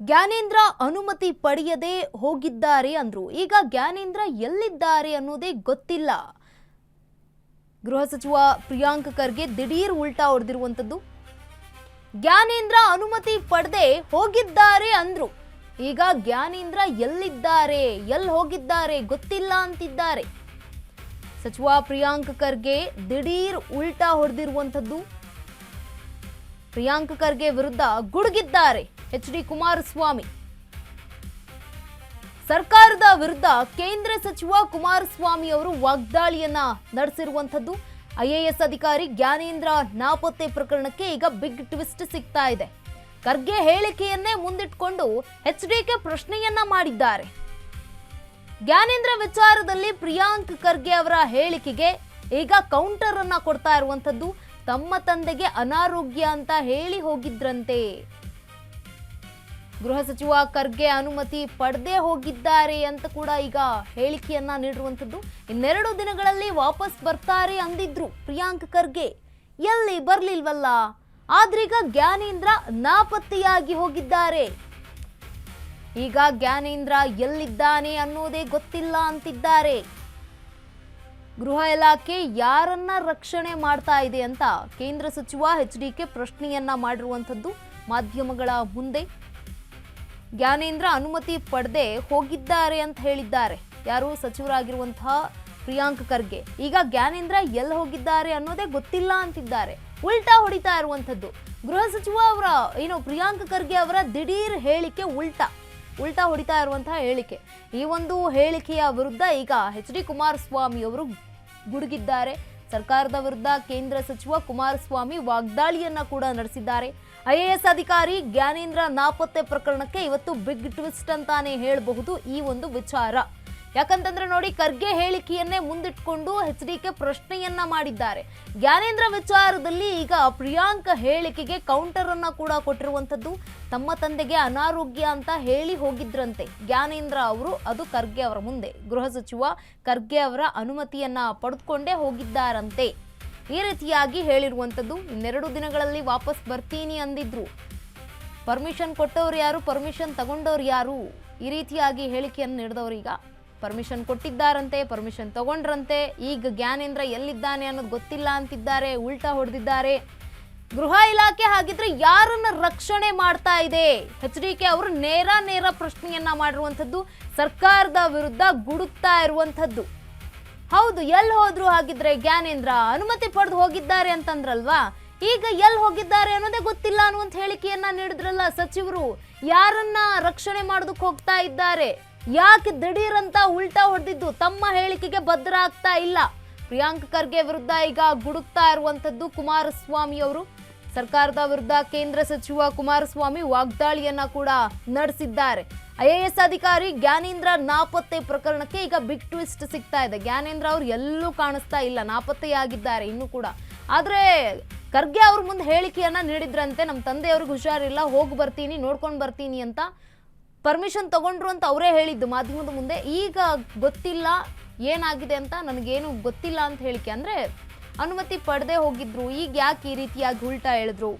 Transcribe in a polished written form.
ಜ್ಞಾನೇಂದ್ರ ಅನುಮತಿ ಪಡೆಯದೆ ಹೋಗಿದ್ದಾರೆ ಅಂದ್ರು. ಈಗ ಜ್ಞಾನೇಂದ್ರ ಎಲ್ಲಿದ್ದಾರೆ ಅನ್ನೋದೇ ಗೊತ್ತಿಲ್ಲ. ಗೃಹ ಸಚಿವ ಪ್ರಿಯಾಂಕ್ ಖರ್ಗೆ ದಿಢೀರ್ ಉಲ್ಟಾ ಹೊಡೆದಿರುವಂತದ್ದು. ಜ್ಞಾನೇಂದ್ರ ಅನುಮತಿ ಪಡೆದೆ ಹೋಗಿದ್ದಾರೆ ಅಂದ್ರು. ಈಗ ಜ್ಞಾನೇಂದ್ರ ಎಲ್ಲಿದ್ದಾರೆ, ಎಲ್ಲಿ ಹೋಗಿದ್ದಾರೆ ಗೊತ್ತಿಲ್ಲ ಅಂತಿದ್ದಾರೆ. ಸಚಿವ ಪ್ರಿಯಾಂಕ್ ಖರ್ಗೆ ದಿಢೀರ್ ಉಲ್ಟಾ ಹೊಡೆದಿರುವಂತದ್ದು. ಪ್ರಿಯಾಂಕ್ ಖರ್ಗೆ ವಿರುದ್ಧ ಗುಡುಗಿದ್ದಾರೆ ಎಚ್.ಡಿ. ಕುಮಾರಸ್ವಾಮಿ. ಸರ್ಕಾರದ ವಿರುದ್ಧ ಕೇಂದ್ರ ಸಚಿವ ಕುಮಾರಸ್ವಾಮಿ ಅವರು ವಾಗ್ದಾಳಿಯನ್ನ ನಡೆಸಿರುವಂತದ್ದು. ಐಎಎಸ್ ಅಧಿಕಾರಿ ಜ್ಞಾನೇಂದ್ರ ನಾಪತ್ತೆ ಪ್ರಕರಣಕ್ಕೆ ಈಗ ಬಿಗ್ ಟ್ವಿಸ್ಟ್ ಸಿಗ್ತಾ ಇದೆ. ಖರ್ಗೆ ಹೇಳಿಕೆಯನ್ನೇ ಮುಂದಿಟ್ಕೊಂಡು ಎಚ್ಡಿಕೆ ಪ್ರಶ್ನೆಯನ್ನ ಮಾಡಿದ್ದಾರೆ. ಜ್ಞಾನೇಂದ್ರ ವಿಚಾರದಲ್ಲಿ ಪ್ರಿಯಾಂಕ್ ಖರ್ಗೆ ಅವರ ಹೇಳಿಕೆಗೆ ಈಗ ಕೌಂಟರ್ ಅನ್ನ ಕೊಡ್ತಾ ಇರುವಂತದ್ದು. ತಮ್ಮ ತಂದೆಗೆ ಅನಾರೋಗ್ಯ ಅಂತ ಹೇಳಿ ಹೋಗಿದ್ರಂತೆ. ಗೃಹ ಸಚಿವ ಖರ್ಗೆ ಅನುಮತಿ ಪಡೆದೇ ಹೋಗಿದ್ದಾರೆ ಅಂತ ಕೂಡ ಈಗ ಹೇಳಿಕೆಯನ್ನ ನೀಡಿರುವಂತದ್ದು. ಇನ್ನೆರಡು ದಿನಗಳಲ್ಲಿ ವಾಪಸ್ ಬರ್ತಾರೆ ಅಂದಿದ್ರು ಪ್ರಿಯಾಂಕ್ ಖರ್ಗೆ. ಎಲ್ಲಿ ಬರ್ಲಿಲ್ವಲ್ಲ, ಆದ್ರೀಗ ಜ್ಞಾನೇಂದ್ರ ನಾಪತ್ತೆಯಾಗಿ ಹೋಗಿದ್ದಾರೆ. ಈಗ ಜ್ಞಾನೇಂದ್ರ ಎಲ್ಲಿದ್ದಾನೆ ಅನ್ನೋದೇ ಗೊತ್ತಿಲ್ಲ ಅಂತಿದ್ದಾರೆ. ಗೃಹ ಇಲಾಖೆ ಯಾರನ್ನ ರಕ್ಷಣೆ ಮಾಡ್ತಾ ಇದೆ ಅಂತ ಕೇಂದ್ರ ಸಚಿವ ಎಚ್ಡಿಕೆ ಪ್ರಶ್ನೆಯನ್ನ ಮಾಡಿರುವಂತದ್ದು ಮಾಧ್ಯಮಗಳ ಮುಂದೆ. ಜ್ಞಾನೇಂದ್ರ ಅನುಮತಿ ಪಡೆದೇ ಹೋಗಿದ್ದಾರೆ ಅಂತ ಹೇಳಿದ್ದಾರೆ ಯಾರು, ಸಚಿವರಾಗಿರುವಂತಹ ಪ್ರಿಯಾಂಕ್ ಖರ್ಗೆ. ಈಗ ಜ್ಞಾನೇಂದ್ರ ಎಲ್ಲಿ ಹೋಗಿದ್ದಾರೆ ಅನ್ನೋದೇ ಗೊತ್ತಿಲ್ಲ ಅಂತಿದ್ದಾರೆ. ಉಲ್ಟಾ ಹೊಡಿತಾ ಇರುವಂತದ್ದು ಗೃಹ ಸಚಿವ ಅವರ ಪ್ರಿಯಾಂಕ್ ಖರ್ಗೆ ಅವರ ದಿಢೀರ್ ಹೇಳಿಕೆ ಉಲ್ಟಾ ಹೊಡಿತಾ ಇರುವಂತಹ ಹೇಳಿಕೆ. ಈ ಒಂದು ಹೇಳಿಕೆಯ ವಿರುದ್ಧ ಈಗ ಎಚ್.ಡಿ. ಕುಮಾರಸ್ವಾಮಿ ಅವರು ಗುಡುಗಿದ್ದಾರೆ. ಸರ್ಕಾರದ ವಿರುದ್ಧ ಕೇಂದ್ರ ಸಚಿವ ಕುಮಾರಸ್ವಾಮಿ ವಾಗ್ದಾಳಿಯನ್ನ ಕೂಡ ನಡೆಸಿದ್ದಾರೆ. ಐಎಎಸ್ ಅಧಿಕಾರಿ ಜ್ಞಾನೇಂದ್ರ ನಾಪತ್ತೆ ಪ್ರಕರಣಕ್ಕೆ ಇವತ್ತು ಬಿಗ್ ಟ್ವಿಸ್ಟ್ ಅಂತಾನೆ ಹೇಳಬಹುದು ಈ ಒಂದು ವಿಚಾರ. ಯಾಕಂತಂದ್ರೆ ನೋಡಿ, ಖರ್ಗೆ ಹೇಳಿಕೆಯನ್ನೇ ಮುಂದಿಟ್ಕೊಂಡು ಎಚ್ಡಿಕೆ ಪ್ರಶ್ನೆಯನ್ನ ಮಾಡಿದ್ದಾರೆ. ಜ್ಞಾನೇಂದ್ರ ವಿಚಾರದಲ್ಲಿ ಈಗ ಪ್ರಿಯಾಂಕ್ ಹೇಳಿಕೆಗೆ ಕೌಂಟರ್ ಅನ್ನ ಕೂಡ ಕೊಟ್ಟಿರುವಂತದ್ದು. ತಮ್ಮ ತಂದೆಗೆ ಅನಾರೋಗ್ಯ ಅಂತ ಹೇಳಿ ಹೋಗಿದ್ರಂತೆ ಜ್ಞಾನೇಂದ್ರ ಅವರು, ಅದು ಖರ್ಗೆ ಅವರ ಮುಂದೆ. ಗೃಹ ಸಚಿವ ಖರ್ಗೆ ಅವರ ಅನುಮತಿಯನ್ನ ಪಡೆದುಕೊಂಡೇ ಹೋಗಿದ್ದಾರಂತೆ. ಈ ರೀತಿಯಾಗಿ ಹೇಳಿರುವಂತದ್ದು. ಇನ್ನೆರಡು ದಿನಗಳಲ್ಲಿ ವಾಪಸ್ ಬರ್ತೀನಿ ಅಂದಿದ್ರು. ಪರ್ಮಿಷನ್ ಕೊಟ್ಟವ್ರು ಯಾರು, ಪರ್ಮಿಷನ್ ತಗೊಂಡವ್ರು ಯಾರು, ಈ ರೀತಿಯಾಗಿ ಹೇಳಿಕೆಯನ್ನು ನೀಡಿದವರು ಈಗ ಪರ್ಮಿಷನ್ ಕೊಟ್ಟಿದ್ದಾರಂತೆ, ಪರ್ಮಿಷನ್ ತಗೊಂಡ್ರಂತೆ. ಈಗ ಜ್ಞಾನೇಂದ್ರ ಎಲ್ಲಿದ್ದಾನೆ ಅನ್ನೋದು ಗೊತ್ತಿಲ್ಲ ಅಂತಿದ್ದಾರೆ, ಉಲ್ಟಾ ಹೊಡೆದಿದ್ದಾರೆ. ಗೃಹ ಇಲಾಖೆ ಹಾಗಿದ್ರೆ ಯಾರನ್ನ ರಕ್ಷಣೆ ಮಾಡ್ತಾ ಇದೆ? ಎಚ್ಡಿಕೆ ಅವರು ನೇರ ಪ್ರಶ್ನೆಯನ್ನ ಮಾಡಿರುವಂತದ್ದು. ಸರ್ಕಾರದ ವಿರುದ್ಧ ಗುಡುಕ್ತಾ ಇರುವಂತದ್ದು. ಹೌದು, ಎಲ್ಲಿ ಹೋದ್ರು ಹಾಗಿದ್ರೆ ಜ್ಞಾನೇಂದ್ರ? ಅನುಮತಿ ಪಡೆದು ಹೋಗಿದ್ದಾರೆ ಅಂತಂದ್ರಲ್ವಾ, ಈಗ ಎಲ್ಲಿ ಹೋಗಿದ್ದಾರೆ ಅನ್ನೋದೇ ಗೊತ್ತಿಲ್ಲ ಅನ್ನುವಂತ ಹೇಳಿಕೆಯನ್ನ ನೀಡಿದ್ರಲ್ಲ ಸಚಿವರು. ಯಾರನ್ನ ರಕ್ಷಣೆ ಮಾಡೋದಕ್ಕೆ ಹೋಗ್ತಾ ಇದ್ದಾರೆ? ಯಾಕೆ ದಿಢೀರ್ ಅಂತ ಉಲ್ಟಾ ಹೊಡೆದಿದ್ದು? ತಮ್ಮ ಹೇಳಿಕೆಗೆ ಭದ್ರ ಆಗ್ತಾ ಇಲ್ಲ. ಪ್ರಿಯಾಂಕ್ ಖರ್ಗೆ ವಿರುದ್ಧ ಈಗ ಗುಡುಕ್ತಾ ಇರುವಂತದ್ದು ಕುಮಾರಸ್ವಾಮಿ ಅವರು. ಸರ್ಕಾರದ ವಿರುದ್ಧ ಕೇಂದ್ರ ಸಚಿವ ಕುಮಾರಸ್ವಾಮಿ ವಾಗ್ದಾಳಿಯನ್ನ ಕೂಡ ನಡೆಸಿದ್ದಾರೆ. ಐಎಎಸ್ ಅಧಿಕಾರಿ ಜ್ಞಾನೇಂದ್ರ ನಾಪತ್ತೆ ಪ್ರಕರಣಕ್ಕೆ ಈಗ ಬಿಗ್ ಟ್ವಿಸ್ಟ್ ಸಿಗ್ತಾ ಇದೆ. ಜ್ಞಾನೇಂದ್ರ ಅವರು ಎಲ್ಲೂ ಕಾಣಿಸ್ತಾ ಇಲ್ಲ, ನಾಪತ್ತೆಯಾಗಿದ್ದಾರೆ ಇನ್ನೂ ಕೂಡ. ಆದ್ರೆ ಖರ್ಗೆ ಅವ್ರ ಮುಂದೆ ಹೇಳಿಕೆಯನ್ನ ನೀಡಿದ್ರಂತೆ, ನಮ್ಮ ತಂದೆಯವ್ರಿಗೆ ಹುಷಾರಿಲ್ಲ, ಹೋಗಿ ಬರ್ತೀನಿ, ನೋಡ್ಕೊಂಡು ಬರ್ತೀನಿ ಅಂತ. ಪರ್ಮಿಷನ್ ತಗೊಂಡ್ರು ಅಂತ ಅವರೇ ಹೇಳಿದ್ದು ಮಾಧ್ಯಮದ ಮುಂದೆ. ಈಗ ಗೊತ್ತಿಲ್ಲ ಏನಾಗಿದೆ ಅಂತ, ನನಗೇನು ಗೊತ್ತಿಲ್ಲ ಅಂತ ಹೇಳಿಕೆ. ಅಂದ್ರೆ ಅನುಮತಿ ಪಡೆದೇ ಹೋಗಿದ್ರು. ಈಗ ಯಾಕೆ ಈ ರೀತಿಯಾಗಿ ಉಲ್ಟಾ ಹೇಳಿದ್ರು?